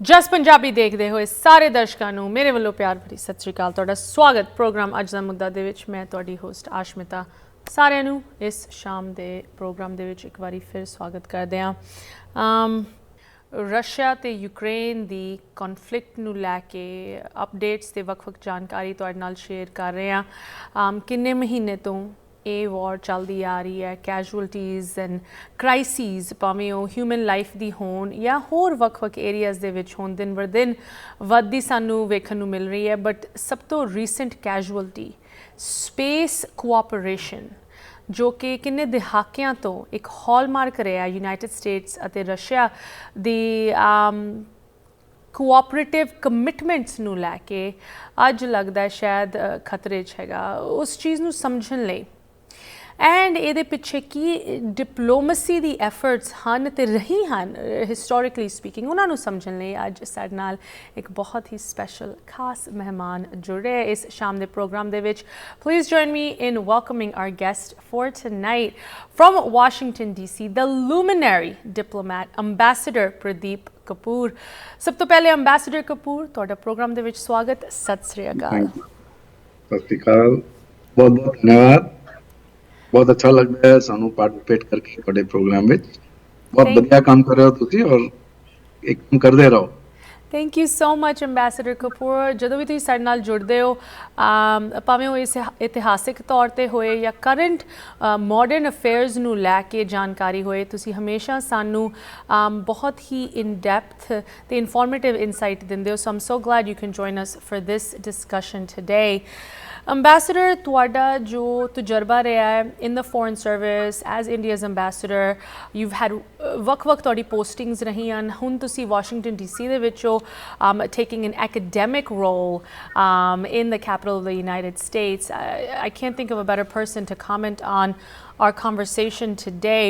ਜਸ ਪੰਜਾਬੀ ਦੇਖਦੇ ਹੋਏ ਸਾਰੇ ਦਰਸ਼ਕਾਂ ਨੂੰ ਮੇਰੇ ਵੱਲੋਂ ਪਿਆਰ ਭਰੀ ਸਤਿ ਸ਼੍ਰੀ ਅਕਾਲ। ਤੁਹਾਡਾ ਸਵਾਗਤ ਪ੍ਰੋਗਰਾਮ ਅੱਜ ਦਾ ਮੁੱਦਾ ਦੇ ਵਿੱਚ। ਮੈਂ ਤੁਹਾਡੀ ਹੋਸਟ ਆਸ਼ਮਿਤਾ ਸਾਰਿਆਂ ਨੂੰ ਇਸ ਸ਼ਾਮ ਦੇ ਪ੍ਰੋਗਰਾਮ ਦੇ ਵਿੱਚ ਇੱਕ ਵਾਰੀ ਫਿਰ ਸਵਾਗਤ ਕਰਦੇ ਹਾਂ। ਰਸ਼ੀਆ ਤੇ ਯੂਕਰੇਨ ਦੀ ਕਨਫਲਿਕਟ ਨੂੰ ਲੈ ਕੇ ਅਪਡੇਟਸ ਤੇ ਵੱਖ-ਵੱਖ ਜਾਣਕਾਰੀ ਤੁਹਾਡੇ ਨਾਲ ਸ਼ੇਅਰ ਕਰ ਰਹੇ ਹਾਂ। ਕਿੰਨੇ ਮਹੀਨੇ ਤੋਂ ਇਹ ਵਾਰ ਚੱਲਦੀ ਆ ਰਹੀ ਹੈ। ਕੈਜੂਅਲਟੀਜ਼ ਐਂਡ ਕ੍ਰਾਈਸਿਸ ਭਾਵੇਂ ਉਹ ਹਿਊਮਨ ਲਾਈਫ ਦੀ ਹੋਣ ਜਾਂ ਹੋਰ ਵੱਖ-ਵੱਖ ਏਰੀਆਜ਼ ਦੇ ਵਿੱਚ ਹੋਣ, ਦਿਨ ਬਰ ਦਿਨ ਵੱਧਦੀ ਸਾਨੂੰ ਵੇਖਣ ਨੂੰ ਮਿਲ ਰਹੀ ਹੈ। ਬਟ ਸਭ ਤੋਂ ਰੀਸੈਂਟ ਕੈਜੂਅਲਟੀ ਸਪੇਸ ਕੋਆਪਰੇਸ਼ਨ, ਜੋ ਕਿ ਕਿੰਨੇ ਦਹਾਕਿਆਂ ਤੋਂ ਇੱਕ ਹੌਲਮਾਰਕ ਰਿਹਾ ਯੂਨਾਈਟਿਡ ਸਟੇਟਸ ਅਤੇ ਰਸ਼ੀਆ ਦੀ ਕੋਆਪਰੇਟਿਵ ਕਮਿਟਮੈਂਟਸ ਨੂੰ ਲੈ ਕੇ ਅੱਜ ਲੱਗਦਾ ਸ਼ਾਇਦ ਖਤਰੇ 'ਚ ਹੈਗਾ। ਉਸ ਚੀਜ਼ ਨੂੰ ਸਮਝਣ ਲਈ ਐਂਡ ਇਹਦੇ ਪਿੱਛੇ ਕੀ ਡਿਪਲੋਮੇਸੀ ਦੀ ਐਫਰਟਸ ਹਨ ਤੇ ਰਹੀ ਹਨ ਹਿਸਟੋਰੀਕਲੀ ਸਪੀਕਿੰਗ, ਉਹਨਾਂ ਨੂੰ ਸਮਝਣ ਲਈ ਅੱਜ ਸਾਡੇ ਨਾਲ ਇੱਕ ਬਹੁਤ ਹੀ ਸਪੈਸ਼ਲ ਖਾਸ ਮਹਿਮਾਨ ਜੁੜ ਰਹੇ ਇਸ ਸ਼ਾਮ ਦੇ ਪ੍ਰੋਗਰਾਮ ਦੇ ਵਿੱਚ। Please join me in welcoming our guest for tonight from Washington DC, the luminary diplomat ambassador Pradeep Kapoor. ਸਭ ਤੋਂ ਪਹਿਲੇ ਅੰਬੈਸਡਰ ਕਪੂਰ, ਤੁਹਾਡਾ ਪ੍ਰੋਗਰਾਮ ਦੇ ਵਿੱਚ ਸਵਾਗਤ। ਸਤਿ ਸ੍ਰੀ ਅਕਾਲ। ਸਤਿ ਸ੍ਰੀ ਅਕਾਲ, ਬਹੁਤ ਬਹੁਤ ਧੰਨਵਾਦ। बहुत अच्छा लगता है सानू पार्टिसिपेट करके ਤੁਹਾਡੇ ਪ੍ਰੋਗਰਾਮ ਵਿੱਚ। ਬਹੁਤ ਵਧੀਆ ਕੰਮ ਕਰ ਰਹੇ ਹੋ ਤੁਸੀਂ ਔਰ ਇੱਕ ਕੰਮ ਕਰਦੇ ਰਹੋ। Thank you so much ambassador Kapoor. ਜਦੋਂ ਵੀ ਤੁਸੀਂ ਸਾਡੇ ਨਾਲ ਜੁੜਦੇ ਹੋ, ਭਾਵੇਂ ਉਹ ਇਸ ਇਤਿਹਾਸਿਕ ਤੌਰ 'ਤੇ ਹੋਏ ਜਾਂ ਕਰੰਟ ਮਾਡਰਨ ਅਫੇਅਰਸ ਨੂੰ ਲੈ ਕੇ ਜਾਣਕਾਰੀ ਹੋਏ, ਤੁਸੀਂ ਹਮੇਸ਼ਾ ਸਾਨੂੰ ਬਹੁਤ ਹੀ ਇਨ ਡੈਪਥ ਅਤੇ ਇਨਫੋਰਮੇਟਿਵ ਇਨਸਾਈਟ ਦਿੰਦੇ ਹੋ। So I'm so glad you can join us for this discussion today. Ambassador, ਤੁਹਾਡਾ ਜੋ ਤਜਰਬਾ ਰਿਹਾ ਹੈ in the foreign service as India's ambassador, you've had ਵੱਖ-ਵੱਖ ਤੁਹਾਡੀ ਪੋਸਟਿੰਗਸ ਰਹੀਆਂ ਹਨ। ਹੁਣ ਤੁਸੀਂ ਵਾਸ਼ਿੰਗਟਨ DC ਦੇ ਵਿੱਚੋਂ taking an academic role in the capital of the United States. I can't think of a better person to comment on our conversation today.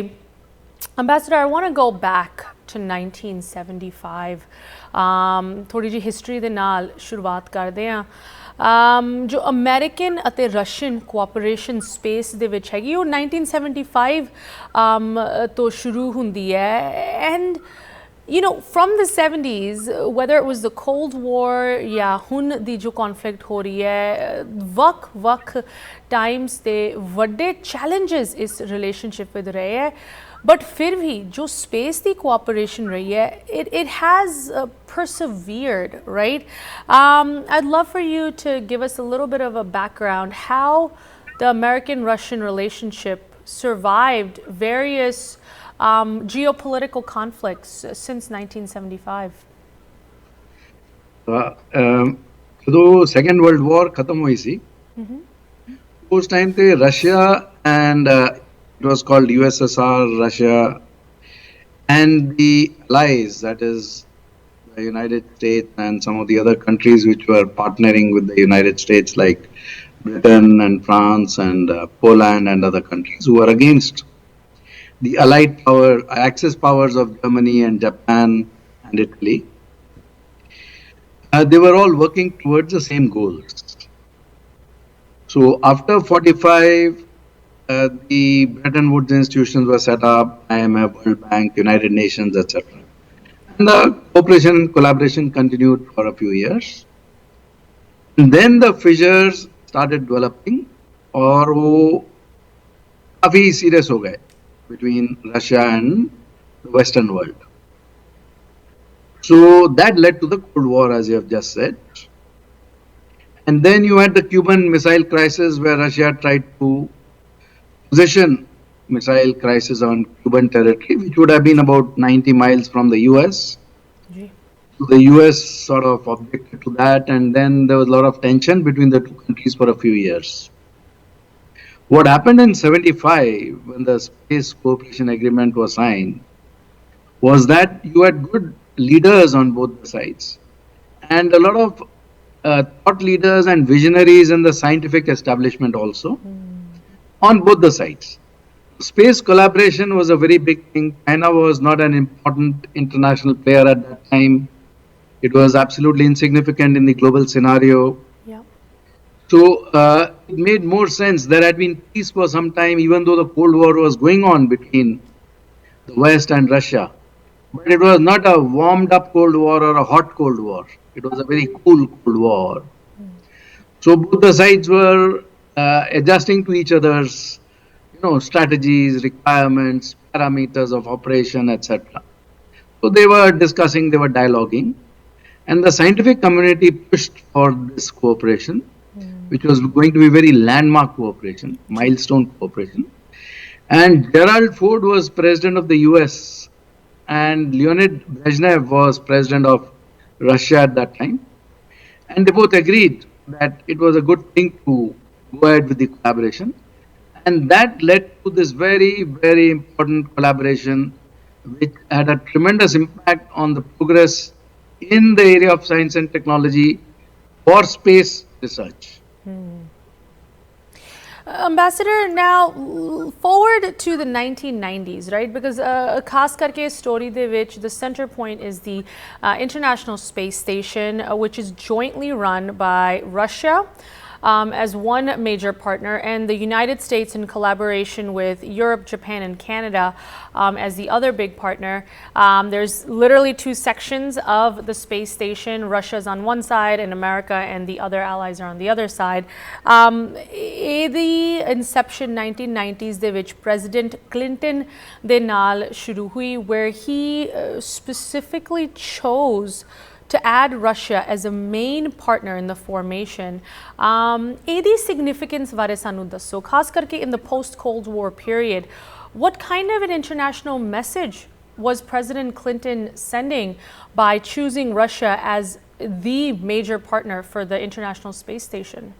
Ambassador, I want to go back to 1975. ਥੋੜੀ ਜਿਹੀ history ਦੇ ਨਾਲ ਸ਼ੁਰੂਆਤ ਕਰਦੇ ਹਾਂ। ਜੋ American ਅਤੇ Russian cooperation space ਦੇ ਵਿੱਚ ਹੈਗੀ ਉਹ 1975 ਤੋਂ ਸ਼ੁਰੂ ਹੁੰਦੀ ਹੈ। And you know, from the 70s, whether it was the Cold War या हुन दी जो conflict हो रही है, वक times ते वड्डे challenges इस relationship with रहे हैं, but फिर भी जो space दी cooperation रही है, it has persevered, right? I'd love for you to give us a little bit of a background how the American-Russian relationship survived various geopolitical conflicts since 1975. ਜਦੋਂ second world war ਖਤਮ ਹੋਈ ਸੀ ਉਸ time ਤੇ Russia and it was called USSR, Russia and the allies, that is the United States and some of the other countries which were partnering with the United States like Britain and France and Poland and other countries who were against the allied power, Axis powers of Germany and Japan and Italy. They were all working towards the same goals. So after 45, the Bretton Woods institutions were set up, IMF, World Bank, United Nations, etc. And the cooperation and collaboration continued for a few years. And then the fissures started developing और वो काफी serious हो गए between Russia and the Western world. So that led to the Cold War, as you have just said. And then you had the Cuban Missile Crisis, where Russia tried to position missile crisis on Cuban territory, which would have been about 90 miles from the US. So the US sort of objected to that, and then there was a lot of tension between the two countries for a few years. What happened in 75 when the space cooperation agreement was signed was that you had good leaders on both the sides and a lot of thought leaders and visionaries in the scientific establishment also on both the sides. Space collaboration was a very big thing. China was not an important international player at that time. It was absolutely insignificant in the global scenario. So it made more sense. There had been peace for some time, even though the Cold War was going on between the West and Russia. but it was not a warmed up Cold War or a hot Cold War. It was a very cool Cold War. So both the sides were adjusting to each other's, strategies, requirements, parameters of operation, etc. So they were discussing, they were dialoguing, and the scientific community pushed for this cooperation, which was going to be very landmark cooperation, milestone cooperation. And Gerald Ford was president of the US, and Leonid Brezhnev was president of Russia at that time. And they both agreed that it was a good thing to go ahead with the collaboration. And that led to this very, very important collaboration, which had a tremendous impact on the progress in the area of science and technology for space research. Ambassador, now forward to the 1990s, right? Because khas karke story de vich, the center point is the International Space Station, which is jointly run by Russia as one major partner, and the United States in collaboration with Europe, Japan, and Canada as the other big partner. There's literally two sections of the space station. Russia's on one side and America and the other allies are on the other side. The inception 1990s de vich President Clinton de naal shuru hui, where he specifically chose to add Russia as a main partner in the formation. Edi significance बारे सानू दसो, खास करके in the post-Cold War period. What kind of an international message was President Clinton sending by choosing Russia as the major partner for the International Space Station?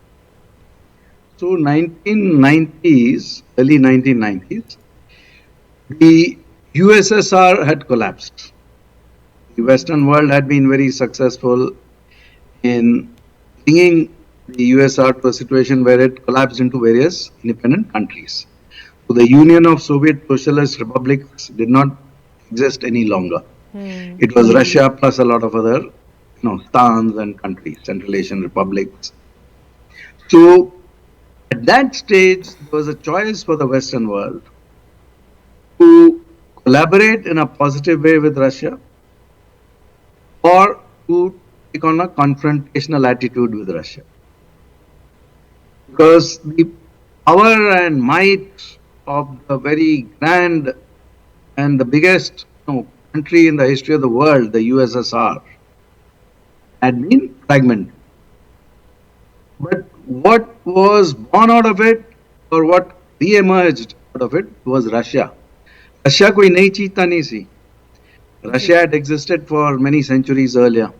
So 1990s, early 1990s, the USSR had collapsed. The Western world had been very successful in bringing the USSR to a situation where it collapsed into various independent countries. So the Union of Soviet Socialist Republics did not exist any longer. It was Russia plus a lot of other, stans and countries, Central Asian republics. So at that stage, there was a choice for the Western world to collaborate in a positive way with Russia, or to take on a confrontational attitude with Russia. Because the power and might of the very grand and the biggest country in the history of the world, the USSR, had been fragmented. But what was born out of it, or what re-emerged out of it, was Russia. Russia koi nayi cheez ta nahi si. Russia had existed for many centuries earlier.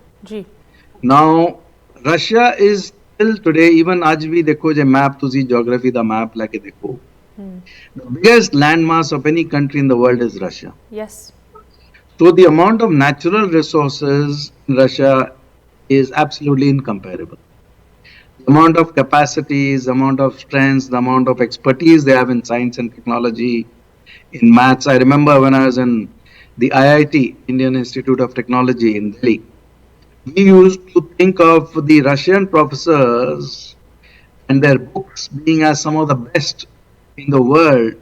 Now, Russia is still today, even aaj bhi dekho je map, tusi geography da map lake dekho. The biggest landmass of any country in the world is Russia. Yes. So the amount of natural resources in Russia is absolutely incomparable. The amount of capacities, the amount of strengths, the amount of expertise they have in science and technology, in maths. I remember when I was in the IIT, Indian Institute of Technology in Delhi, we used to think of the Russian professors and their books being as some of the best in the world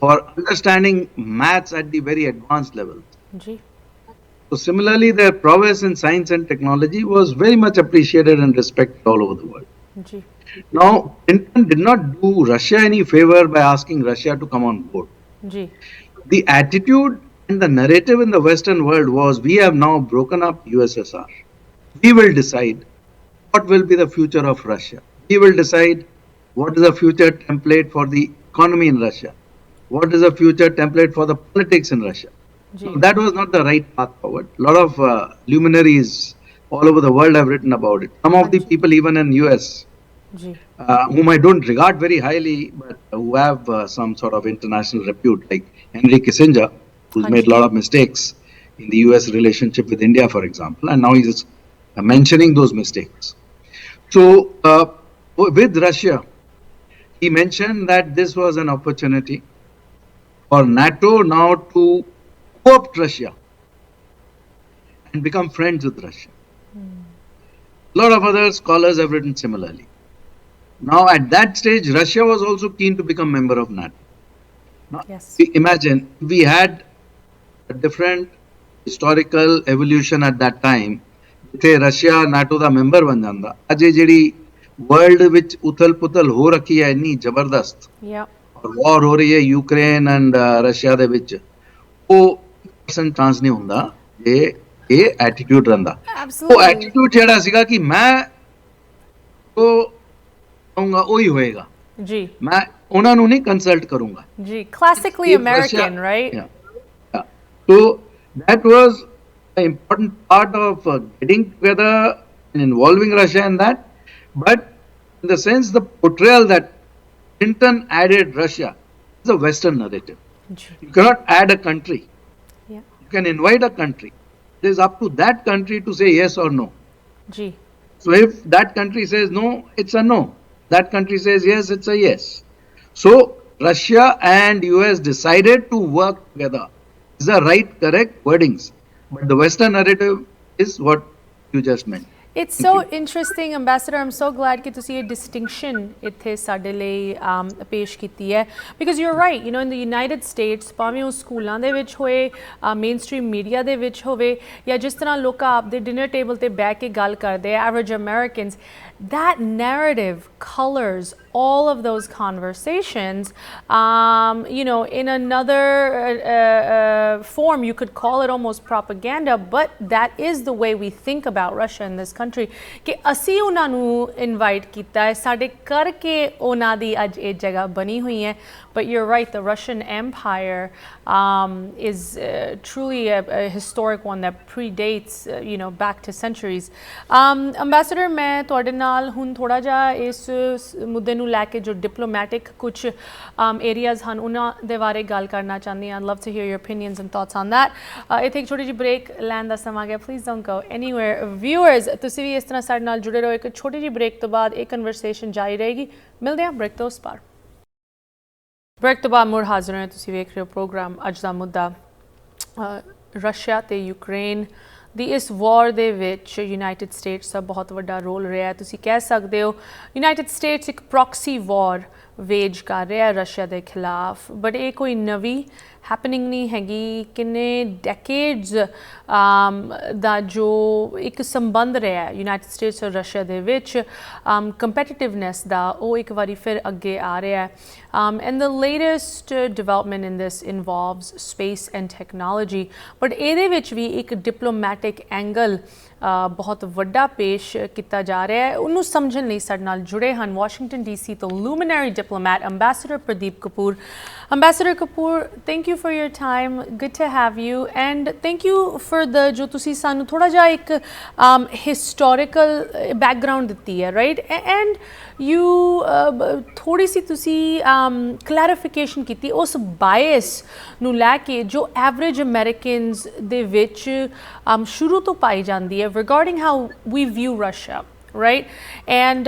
for understanding maths at the very advanced level. So similarly, their prowess in science and technology was very much appreciated and respected all over the world. Now, Clinton did not do Russia any favor by asking Russia to come on board. The attitude and the narrative in the Western world was, we have now broken up USSR. We will decide what will be the future of Russia. We will decide what is the future template for the economy in Russia. What is the future template for the politics in Russia. So that was not the right path forward. A lot of luminaries all over the world have written about it. Some of the people even in US, whom I don't regard very highly, but who have some sort of international repute, like Henry Kissinger, who's made a lot of mistakes in the US relationship with India, for example, and now he's mentioning those mistakes. So with Russia, he mentioned that this was an opportunity for NATO now to co-opt Russia and become friends with Russia. A lot of other scholars have written similarly. Now, at that stage, Russia was also keen to become member of NATO. Now, imagine we had a different historical evolution at that time, ਜਿੱਥੇ Russia NATO ਦਾ member ਬਣ ਜਾਂਦਾ, ਅੱਜ ਇਹ ਜਿਹੜੀ world ਵਿੱਚ ਉਥਲ ਪੁਥਲ ਹੋ ਰੱਖੀ ਹੈ ਇੰਨੀ ਜ਼ਬਰਦਸਤ, ਔਰ ਵਾਰ ਹੋ ਰਹੀ ਹੈ ਯੂਕਰੇਨ ਐਂਡ ਰਸ਼ੀਆ ਦੇ ਵਿੱਚ, ਉਹ % ਚਾਂਸ ਨਹੀਂ ਹੁੰਦਾ ਜੇ ਇਹ ਐਟੀਟਿਊਡ ਰਹਿੰਦਾ। ਉਹ ਐਟੀਟਿਊਡ ਜਿਹੜਾ ਸੀਗਾ ਕਿ ਮੈਂ ਉਹ ਕਹੂੰਗਾ ਉਹੀ ਹੋਏਗਾ ਜੀ, ਮੈਂ ਉਹਨਾਂ ਨੂੰ ਨਹੀਂ ਕੰਸਲਟ ਕਰੂੰਗਾ ਜੀ, classically American, right? Yeah. So that was an important part of getting together and involving Russia in that, but in the sense the portrayal that Clinton added Russia is a Western narrative. You cannot add a country. You can invite a country. It is up to that country to say yes or no. So if that country says no, it's a no. That country says yes, it's a yes. So Russia and US decided to work together. These are right, correct wordings. But the Western narrative is what you just meant. It's so interesting, Ambassador. I'm so glad कि तुसी ये distinction इत्थे साडे लिए पेश कीती है, because you're right. You know, in the United States, भावें उस स्कूलां दे विच होए, mainstream media दे विच होवे, या जिस तरह लोग आपदे dinner table ते बैठ के गल करदे, average Americans, that narrative colors all of those conversations. You know, in another form, you could call it almost propaganda, but that is the way we think about Russia in this country. कि असी उन्हां नू invite कीता है, साडे करके उन्हां दी अज ये जगह बनी हुई है. But you're right, the Russian Empire is truly a historic one that predates, you know, back to centuries. Ambassador, मैं तुहाडे नाल हुण थोड़ा जा इस मुद्दे नू लैके जो diplomatic कुछ areas ਹਨ ਉਹਨਾਂ ਦੇ ਬਾਰੇ ਗੱਲ ਕਰਨਾ ਚਾਹੁੰਦੀ ਹਾਂ. I'd love to hear your opinions and thoughts on that. ਇੱਥੇ ਇੱਕ ਛੋਟੀ ਜਿਹੀ ਬ੍ਰੇਕ ਲੈਣ ਦਾ ਸਮਾਂ ਗਿਆ. Please don't go anywhere. Viewers, ਤੁਸੀਂ ਵੀ ਇਸ ਤਰ੍ਹਾਂ ਸਾਡੇ ਨਾਲ ਜੁੜੇ ਰਹੋ. ਇੱਕ ਛੋਟੀ ਜਿਹੀ ਬ੍ਰੇਕ ਤੋਂ ਬਾਅਦ ਇਹ ਕਨਵਰਸੇਸ਼ਨ ਜਾਰੀ ਰਹੇਗੀ. ਮਿਲਦੇ ਹਾਂ ਬ੍ਰੇਕ ਤੋਂ ਉਸ ਪਾਰ. ਬ੍ਰੇਕ ਤੋਂ ਬਾਅਦ ਮੁੜ ਹਾਜ਼ਰ ਹਾਂ. ਤੁਸੀਂ ਵੇਖ ਰਹੇ ਹੋ ਪ੍ਰੋਗਰਾਮ ਅੱਜ ਦਾ ਮੁੱਦਾ. ਰਸ਼ੀਆ ਤੇ ਯੂਕਰੇਨ ਦੀ ਇਸ ਵਾਰ ਦੇ ਵਿੱਚ ਯੂਨਾਈਟਿਡ ਸਟੇਟਸ ਦਾ ਬਹੁਤ ਵੱਡਾ ਰੋਲ ਰਿਹਾ ਹੈ. ਤੁਸੀਂ ਕਹਿ ਸਕਦੇ ਹੋ ਯੂਨਾਈਟਿਡ ਸਟੇਟਸ ਇੱਕ ਪ੍ਰੋਕਸੀ ਵਾਰ ਵੇਜ ਕਰ ਰਿਹਾ ਹੈ ਰਸ਼ੀਆ ਦੇ ਖਿਲਾਫ, ਬਟ ਇਹ ਕੋਈ ਨਵੀਂ ਹੈਪਨਿੰਗ ਨਹੀਂ ਹੈਗੀ. ਕਿੰਨੇ ਡੈਕੇਡਸ ਦਾ ਜੋ ਇੱਕ ਸੰਬੰਧ ਰਿਹਾ ਯੂਨਾਈਟਿਡ ਸਟੇਟਸ ਔਰ ਰਸ਼ੀਆ ਦੇ ਵਿੱਚ ਕੰਪੈਟੀਟਿਵਨੈਸ ਦਾ, ਉਹ ਇੱਕ ਵਾਰੀ ਫਿਰ ਅੱਗੇ ਆ ਰਿਹਾ ਹੈ. And the latest development in this involves space and technology, but ਇਹਦੇ ਵਿੱਚ ਵੀ ਇੱਕ diplomatic angle ਬਹੁਤ ਵੱਡਾ ਪੇਸ਼ ਕੀਤਾ ਜਾ ਰਿਹਾ ਹੈ. ਉਹਨੂੰ ਸਮਝਣ ਲਈ ਸਾਡੇ ਨਾਲ ਜੁੜੇ ਹਨ ਵਾਸ਼ਿੰਗਟਨ DC ਤੋਂ luminary diplomat Ambassador Pradeep Kapoor. Ambassador Kapoor, thank you for your time. Good to have you, and thank you for the ਜੋ ਤੁਸੀਂ ਸਾਨੂੰ ਥੋੜਾ ਜਿਹਾ ਇੱਕ historical background ਦਿੱਤੀ ਹੈ, right? And you ਥੋੜੀ ਸੀ ਤੁਸੀਂ clarification ਕੀਤੀ ਉਸ bias ਨੂੰ ਲੈ ਕੇ ਜੋ average Americans ਦੇ ਵਿੱਚ ਸ਼ੁਰੂ ਤੋਂ ਪਾਈ ਜਾਂਦੀ ਹੈ regarding how we view Russia, right? And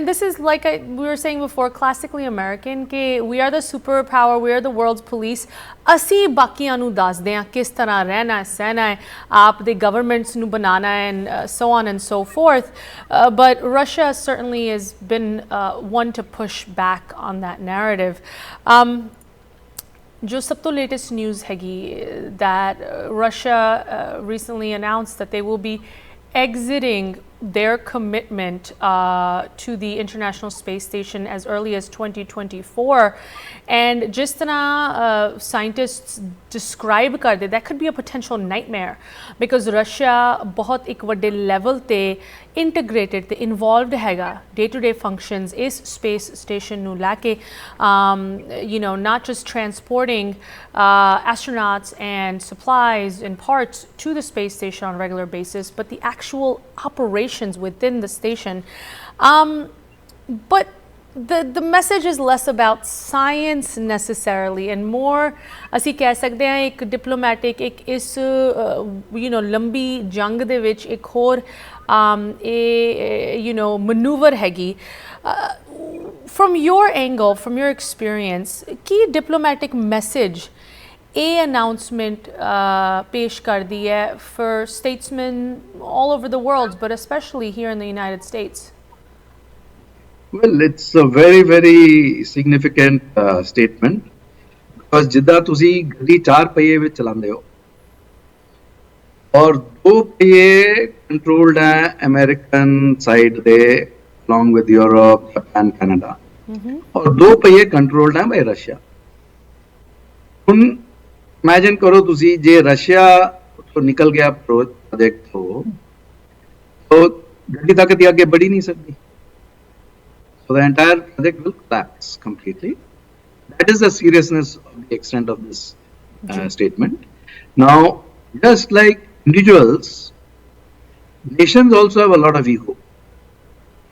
this is like we were saying before, classically American, कि we are the superpower, we are the world's police. ਅਸੀਂ ਬਾਕੀਆਂ ਨੂੰ ਦੱਸਦੇ ਹਾਂ ਕਿਸ ਤਰ੍ਹਾਂ ਰਹਿਣਾ ਹੈ, ਸਹਿਣਾ ਹੈ, ਆਪ ਦੇ governments ਨੂੰ ਬਣਾਉਣਾ ਹੈ, and so on and so forth. But Russia certainly has been one to push back on that narrative. जो सब तो latest news हैगी that Russia recently announced that they will be exiting their commitment to the International Space Station as early as 2024. And just scientists describe karde, that could be a potential nightmare, because Russia bahut ek vade level te integrated te involved हैगा day-to-day functions is space station nu lake, you know, not just transporting astronauts and supplies and parts to the space station on a regular basis, but the actual operations within the station. But the message is less about science necessarily and more ਅਸੀਂ ਕਹਿ ਸਕਦੇ ਹਾਂ ਇੱਕ diplomatic ਇੱਕ ਇਸ you know ਲੰਬੀ ਜੰਗ ਦੇ ਵਿੱਚ ਇੱਕ ਹੋਰ you know maneuver ਹੈਗੀ. From your angle, from your experience, Ki diplomatic message ਇਹ announcement पेश कर दी है for statesmen all over the world, but especially here in the United States? Well, it's a very, very significant statement, because ਜਿੱਦਾਂ ਤੁਸੀਂ ਗੱਡੀ 4 ਪਹੀਏ ਵਿੱਚ ਚਲਾਉਂਦੇ ਹੋ, और दो पहिए कंट्रोल्ड हैं American side they along with Europe, Japan, Canada. और दो पहिए कंट्रोल्ड हैं बाय रशिया. ਹੁਣ ਇਮੇजिन करो ਤੁਸੀਂ ਜੇ ਰਸ਼ੀਆ ਤੋਂ ਨਿਕਲ ਗਿਆ ਪ੍ਰੋਜੈਕਟ ਤੋਂ ਗੱਡੀ ਤੱਕ ਦੀ ਅੱਗੇ बढ़ ही नहीं सकती. So the entire project will collapse completely. That is the seriousness of the extent of this statement. Now, just like individuals, nations also have a lot of ego.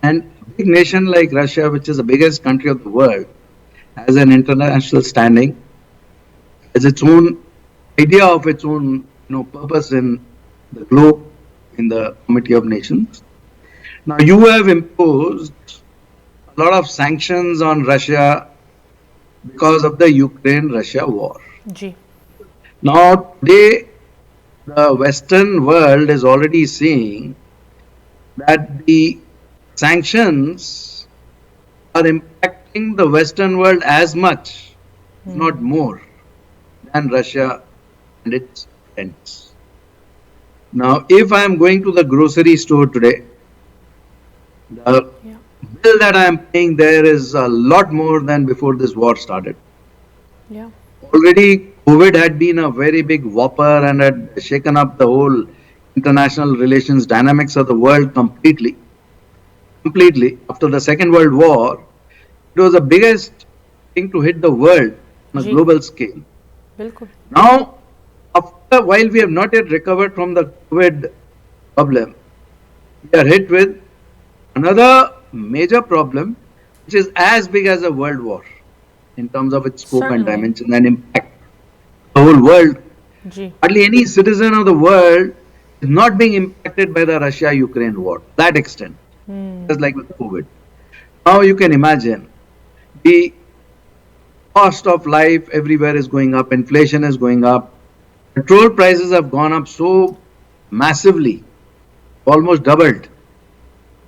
And a big nation like Russia, which is the biggest country of the world, has an international standing, has its own idea of its own purpose in the globe, in the Committee of Nations. Now, you have imposed a lot of sanctions on Russia because of the Ukraine-Russia war. Ji. Now, today, the Western world is already seeing that the sanctions are impacting the Western world as much, if not more, than Russia and its friends. Now, if I am going to the grocery store today, the bill that I am paying there is a lot more than before this war started. Yeah. Already, COVID had been a very big whopper and had shaken up the whole international relations dynamics of the world completely. Completely. After the Second World War, it was the biggest thing to hit the world on a global scale. Bilkul. Now, while we have not yet recovered from the COVID problem, we are hit with another major problem, which is as big as a world war in terms of its scope and dimension and impact. The whole world, hardly any citizen of the world is not being impacted by the Russia-Ukraine war to that extent, just like with COVID. Now you can imagine the cost of life everywhere is going up, inflation is going up, petrol prices have gone up so massively, almost doubled.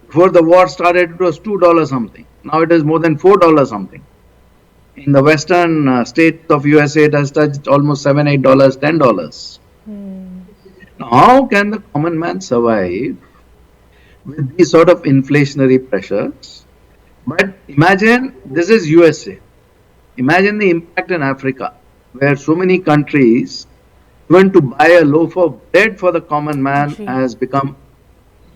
Before the war started, it was $2 something. Now it is more than $4 something. In the western states of USA, it has touched almost $7, $8, $10. Now, how can the common man survive with these sort of inflationary pressures? But imagine this is USA. Imagine the impact in Africa, where so many countries, even to buy a loaf of bread for the common man has become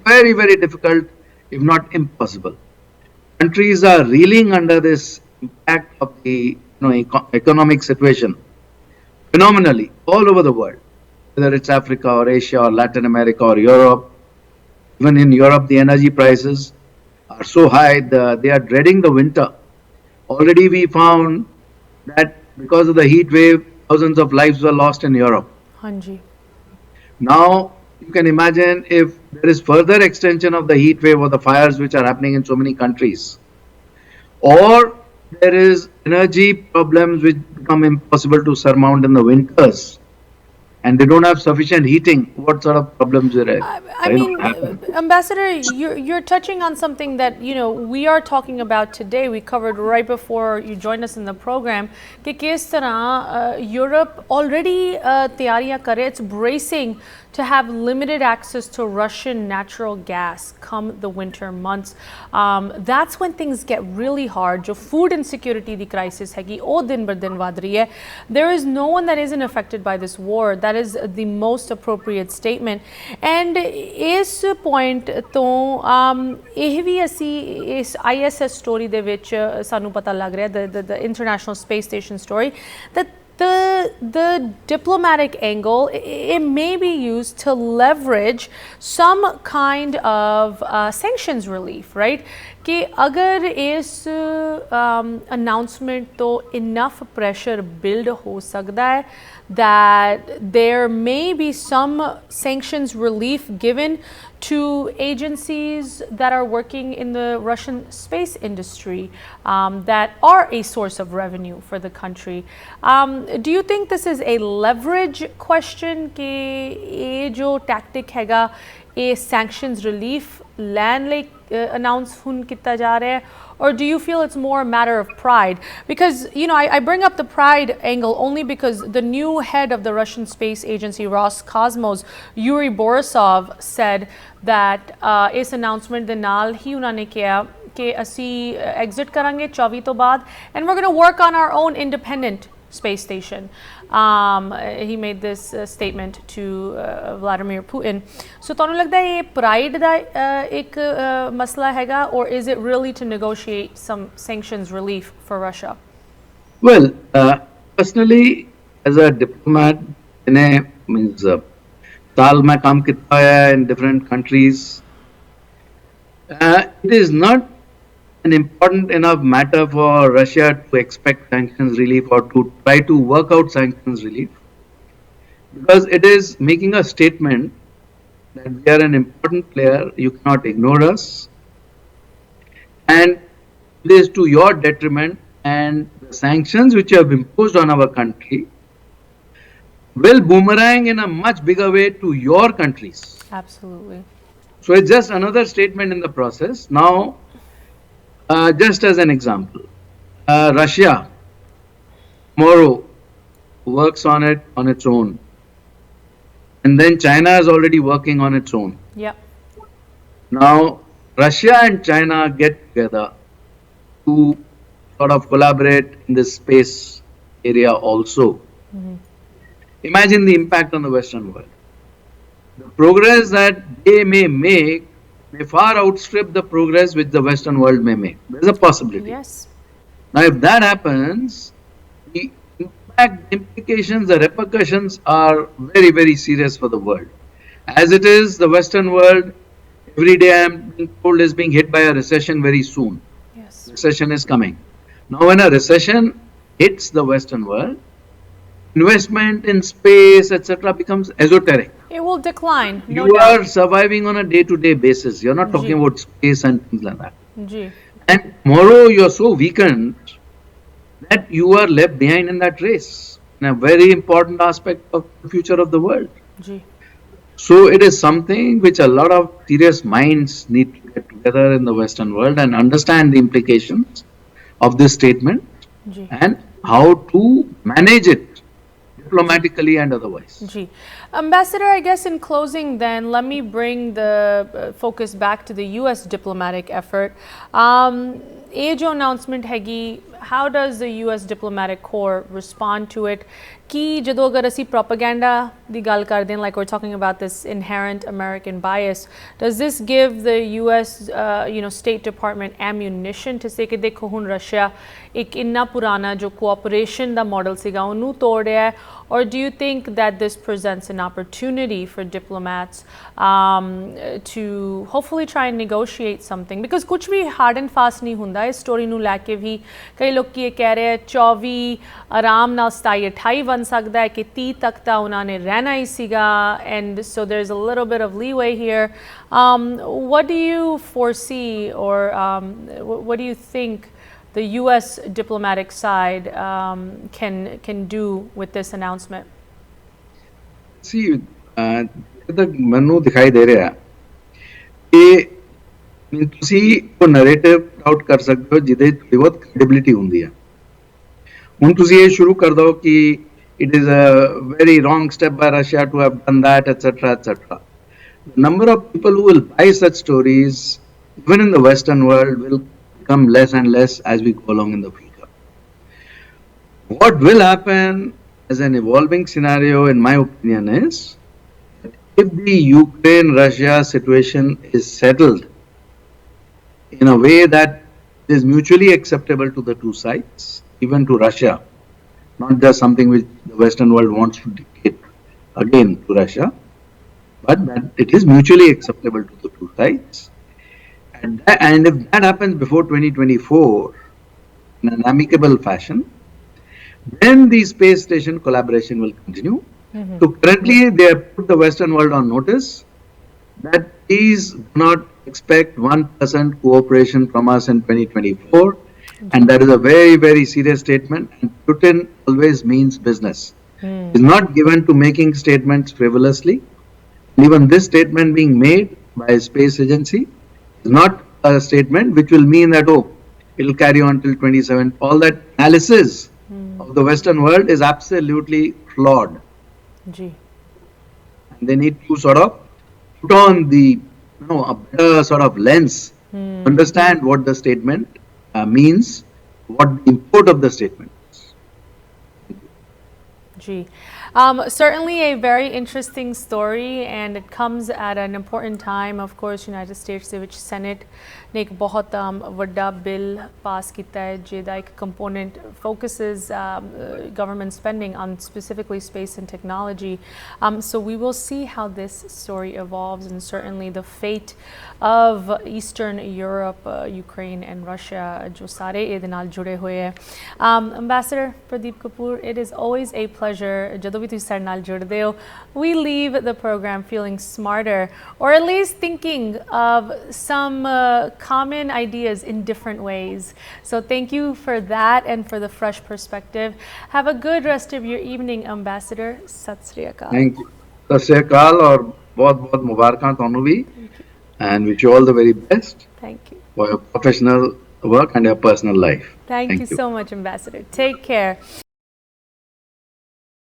very, very difficult, if not impossible. Countries are reeling under this impact of the economic situation phenomenally all over the world, whether it's Africa or Asia or Latin America or Europe. Even in Europe, the energy prices are so high, they are dreading the winter. Already we found that because of the heat wave, thousands of lives were lost in Europe. Hanji. Now, you can imagine if there is further extension of the heat wave or the fires which are happening in so many countries, or there is energy problems which become impossible to surmount in the winters, and they don't have sufficient heating, what sort of problems will I mean, Ambassador, you're touching on something that, we are talking about today. We covered right before you joined us in the program. कि किस तरह Europe already तैयारियां करे, it's bracing to have limited access to Russian natural gas come the winter months. That's when things get really hard. जो food insecurity the crisis हैगी, वो दिन बर दिन वध रही है. There is no one that isn't affected by this war. That is the most appropriate statement. And इस point तो ਇਹ ਵੀ ਅਸੀਂ ਇਸ ISS story ਦੇ ਵਿੱਚ ਸਾਨੂੰ ਪਤਾ ਲੱਗ ਰਿਹਾ, the International Space Station story, that the diplomatic angle, it may be used to leverage some kind of sanctions relief, right? कि अगर इस announcement तो enough pressure build हो सकता है that there may be some sanctions relief given to agencies that are working in the Russian space industry that are a source of revenue for the country. Do you think this is a leverage question कि ये जो tactic हैगा ਇਹ sanctions relief ਲੈਣ ਲਈ announce ਹੁਣ ਕੀਤਾ ਜਾ ਰਿਹਾ ਹੈ, or do you feel it's more a matter of pride? Because, you know, I bring up the pride angle only because the new head of the Russian space agency, Roscosmos, Yuri Borisov, said that ਇਸ announcement ਦੇ ਨਾਲ ਹੀ ਉਹਨਾਂ ਨੇ ਕਿਹਾ ਕਿ ਅਸੀਂ exit ਕਰਾਂਗੇ 24 ਤੋਂ ਬਾਅਦ, and we're going to work on our own independent space station. He made this statement to Vladimir Putin. So ਤੁਹਾਨੂੰ ਲੱਗਦਾ ਹੈ ਇਹ pride ਦਾ ਇੱਕ ਮਸਲਾ ਹੈਗਾ, or is it really to negotiate some sanctions relief for Russia? Well, personally, as a diplomat, means साल में काम किया है in different countries. It is not an important enough matter for Russia to expect sanctions relief or to try to work out sanctions relief, because it is making a statement that we are an important player, you cannot ignore us, and it is to your detriment, and the sanctions which you have imposed on our country will boomerang in a much bigger way to your countries. Absolutely. So it's just another statement in the process. Now, just as an example, Russia tomorrow works on it on its own, and then China is already working on its own. Yeah. Now, Russia and China get together to sort of collaborate in this space area also. Imagine the impact on the Western world. The progress that they may make may far outstrip the progress which the Western world may make. There's a possibility. Yes. Now, if that happens, the impact, the implications, the repercussions are very, very serious for the world. As it is, the Western world, every day I am being told, is being hit by a recession very soon. Yes. Recession is coming. Now, when a recession hits the Western world, investment in space, etc., becomes esoteric. It will decline. No You doubt. are surviving on a day-to-day basis. You're not talking about space and things like that. Ji. And tomorrow you're so weakened that you are left behind in that race, in a very important aspect of the future of the world. Ji. So it is something which a lot of serious minds need to get together in the Western world and understand the implications of this statement Ji. and how to manage it diplomatically and otherwise. Ji. Ambassador, I guess in closing then, let me bring the focus back to the US diplomatic effort. ये जो announcement हैगी, how does the US diplomatic corps respond to it? कि ਜਦੋਂ अगर ਅਸੀਂ propaganda ਦੀ ਗੱਲ ਕਰਦੇ ਹਾਂ, like we're talking about this inherent American bias, does this give the US State Department ammunition to say कि देखो ਹੁਣ Russia ਇੱਕ ਇੰਨਾ ਪੁਰਾਣਾ ਜੋ cooperation ਦਾ model ਸੀਗਾ ਉਹਨੂੰ ਤੋੜ ਰਿਹਾ ਹੈ, or do you think that this presents an opportunity for diplomats to hopefully try and negotiate something? Because ਕੁਝ ਵੀ hard and fast ਨਹੀਂ ਹੁੰਦਾ ਇਸ story ਨੂੰ ਲੈ ਕੇ ਵੀ ਕਈ ਲੋਕ ਇਹ ਕਹਿ ਰਹੇ 24 ਆਰਾਮ ਨਾਲ 27 28 ਬਣ ਸਕਦਾ ਹੈ ਕਿ 30 ਤੱਕ ਤਾਂ ਉਹਨਾਂ ਨੇ ਰਹਿਣਾ ਹੀ ਸੀਗਾ, and so there's a little bit of leeway here. What do you foresee, or what do you think the US diplomatic side can do with this announcement? See, ਮੈਨੂੰ ਦਿਖਾਈ ਦੇ ਰਿਹਾ ਕਿ ਤੁਸੀਂ ਉਹ ਨੈਰੇਟਿਵ ਆਊਟ ਕਰ ਸਕਦੇ ਹੋ ਜਿਹਦੇ ਬਹੁਤ ਕ੍ਰੈਡੀਬਿਲਿਟੀ ਹੁੰਦੀ ਹੈ. ਹੁਣ ਤੁਸੀਂ ਇਹ ਸ਼ੁਰੂ ਕਰ ਦਿਓ ਕਿ it is a very wrong step by Russia to have done that, etc., etc. The number of people who will buy such stories, even in the Western world, will become less and less as we go along in the future. What will happen as an evolving scenario, in my opinion, is that if the Ukraine-Russia situation is settled in a way that is mutually acceptable to the two sides, even to Russia, not just something which the Western world wants to dictate again to Russia, but that it is mutually acceptable to the two sides. And if that happens before 2024 in an amicable fashion, then the space station collaboration will continue. So currently they have put the Western world on notice that please do not expect 1% cooperation from us in 2024. And that is a very, very serious statement. And Putin always means business. He's not given to making statements frivolously. Even this statement being made by a space agency is not a statement which will mean that, oh, it'll carry on till 27. All that analysis of the Western world is absolutely flawed. Ji. And they need to sort of put on the, a better sort of lens, understand what the statement means, what the import of the statement is. Ji. Certainly a very interesting story, and it comes at an important time. Of course, United States ਦੇ ਵਿੱਚ Senate ਨੇ ਇੱਕ ਬਹੁਤ ਵੱਡਾ bill pass ਕੀਤਾ ਹੈ ਜਿਹਦਾ ਇੱਕ component focuses government spending on specifically space and technology. So we will see how this story evolves, and certainly the fate of Eastern Europe, Ukraine and Russia ਜੋ ਸਾਰੇ ਇਹਦੇ ਨਾਲ ਜੁੜੇ ਹੋਏ ਹੈ. Ambassador Pradeep Kapoor, it is always a pleasure ਜਦੋਂ ਵੀ ਤੁਸੀਂ ਸਾਡੇ ਨਾਲ ਜੁੜਦੇ ਹੋ. We leave the program feeling smarter, or at least thinking of some common ideas in different ways. So thank you for that and for the fresh perspective. Have a good rest of your evening, Ambassador. Sat Sri Akal. Thank you. Sat Sri Akal और बहुत मुबारकां ਤੁਹਾਨੂੰ भी, and wish you all the very best. Thank you. For your professional work and your personal life. Thank you so much, Ambassador. Take care.